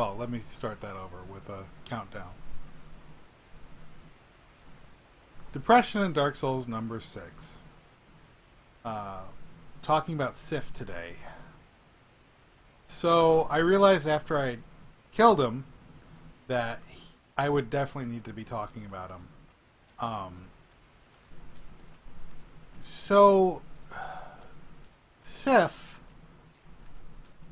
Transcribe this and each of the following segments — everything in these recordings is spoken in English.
Well, let me start that over with a countdown. Depression in Dark Souls number 6. Uh, Talking about Sif today. So I realized after I killed him that I would definitely need to be talking about him. So Sif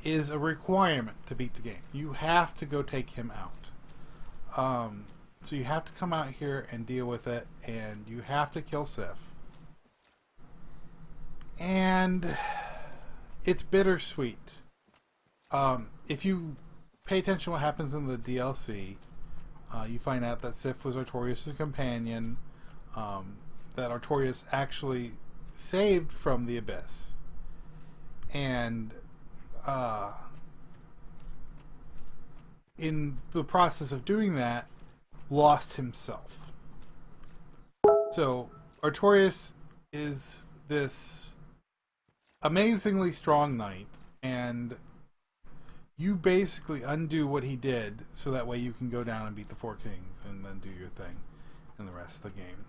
is a requirement to beat the game. You have to go take him out. So you have to come out here and deal with it, and you have to kill Sif. And it's bittersweet. If you pay attention to what happens in the DLC, you find out that Sif was Artorias' companion, that Artorias actually saved from the Abyss. And in the process of doing that, lost himself. So Artorias is this amazingly strong knight, and you basically undo what he did so that way you can go down and beat the Four Kings and then do your thing in the rest of the game.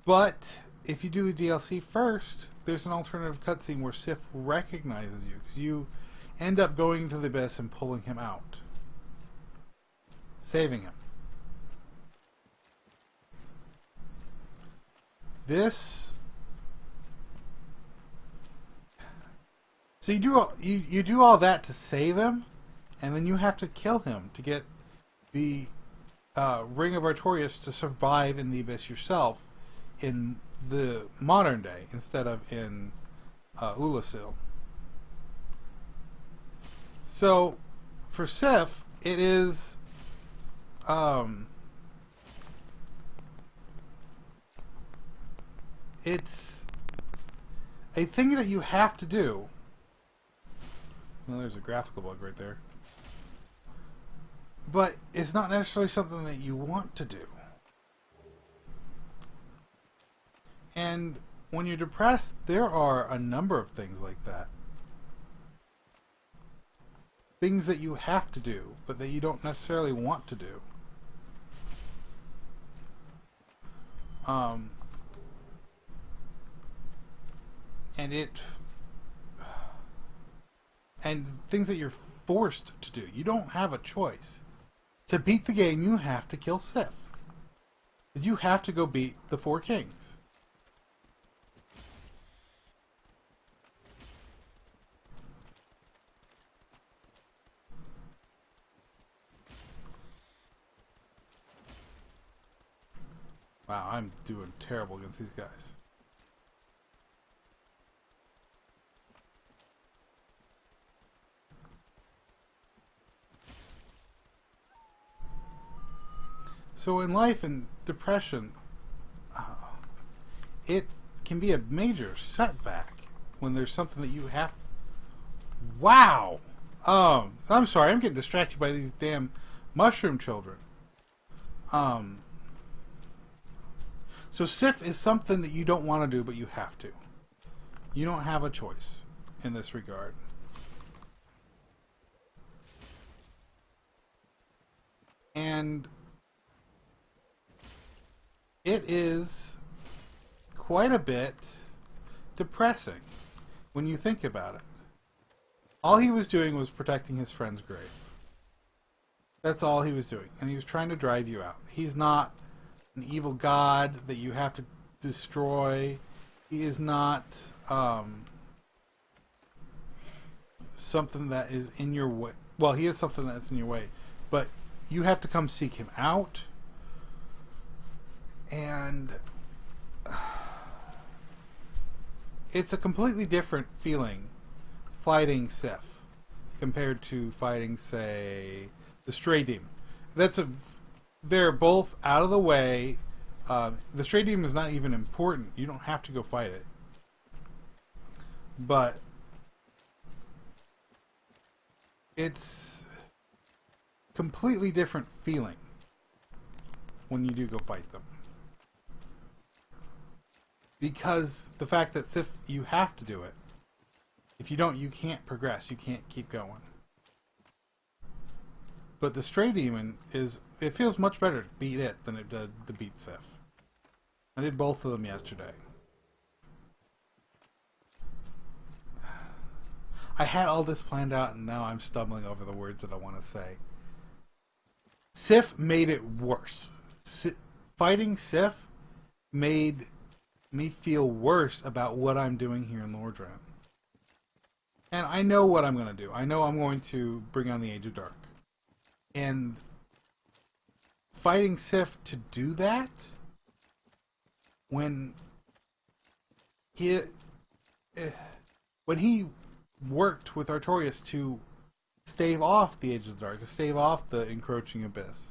But if you do the DLC first, there's an alternative cutscene where Sif recognizes you, because you end up going to the Abyss and pulling him out, saving him. So you do all that to save him, and then you have to kill him to get the Ring of Artorias to survive in the Abyss yourself in the modern day instead of in Ulasil. So for Sif, it is it's a thing that you have to do. Well, there's a graphical bug right there. But it's not necessarily something that you want to do. And when you're depressed, there are a number of things like that. Things that you have to do, but that you don't necessarily want to do. And things that you're forced to do. You don't have a choice. To beat the game, you have to kill Sif. You have to go beat the Four Kings. Wow, I'm doing terrible against these guys. So in life and depression, it can be a major setback when there's something that you have. Wow! I'm sorry, I'm getting distracted by these damn mushroom children. So Sif is something that you don't want to do, but you have to. You don't have a choice in this regard. And it is quite a bit depressing when you think about it. All he was doing was protecting his friend's grave. That's all he was doing. And he was trying to drive you out. He's not an evil god that you have to destroy. He is not something that is in your way. Well, he is something that's in your way. But you have to come seek him out. And it's a completely different feeling fighting Sif compared to fighting, say, the Stray Demon. They're both out of the way. The Stray Demon is not even important. You don't have to go fight it. But it's completely different feeling when you do go fight them. Because the fact that Sif, you have to do it. If you don't, you can't progress. You can't keep going. But the Stray Demon it feels much better to beat it than it did to beat Sif. I did both of them yesterday. I had all this planned out, and now I'm stumbling over the words that I want to say. Sif made it worse. Fighting Sif made me feel worse about what I'm doing here in Lordran. And I know what I'm going to do. I know I'm going to bring on the Age of Dark. And fighting Sif to do that, when he worked with Artorias to stave off the Age of the Dark, to stave off the encroaching abyss,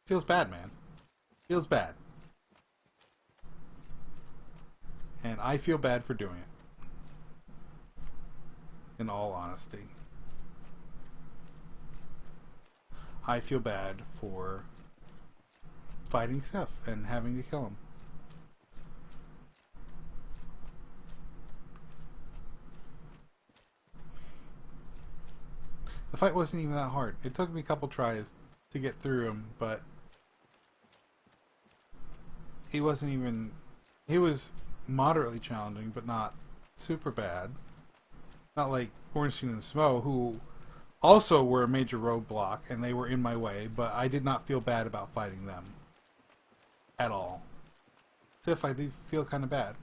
feels bad, man. Feels bad. And I feel bad for doing it. In all honesty. I feel bad for fighting Sif and having to kill him. The fight wasn't even that hard. It took me a couple tries to get through him, but he was moderately challenging, but not super bad. Not like Ornstein and Smo, who also were a major roadblock, and they were in my way, but I did not feel bad about fighting them. At all. Sif, I do feel kind of bad.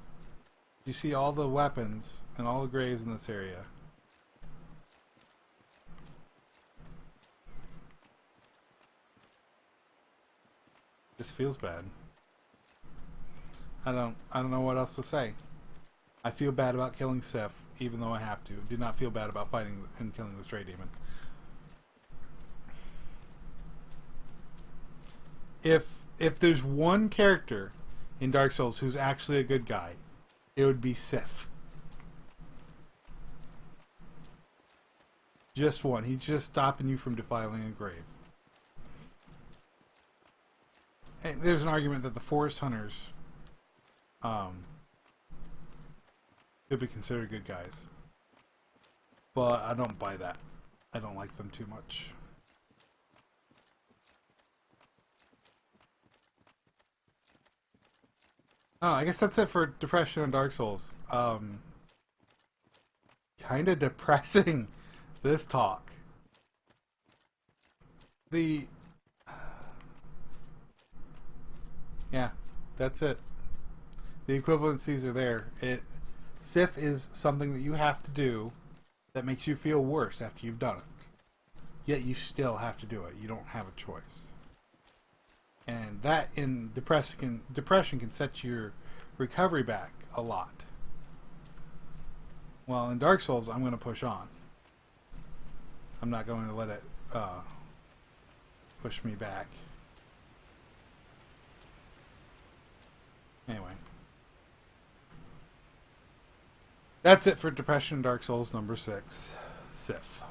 You see all the weapons and all the graves in this area. This feels bad. I don't know what else to say. I feel bad about killing Sif, even though I have to. Did not feel bad about fighting and killing the Stray Demon. If there's one character in Dark Souls who's actually a good guy, it would be Sif. Just one. He's just stopping you from defiling a grave. And there's an argument that the Forest Hunters could be considered good guys. But I don't buy that. I don't like them too much. Oh, I guess that's it for Depression on Dark Souls. Kind of depressing, this talk. Yeah, that's it. The equivalencies are there. Sif is something that you have to do that makes you feel worse after you've done it. Yet you still have to do it. You don't have a choice. And that in depression can set your recovery back a lot. Well, in Dark Souls, I'm going to push on. I'm not going to let it push me back. Anyway. That's it for Depression Dark Souls number 6. Sif.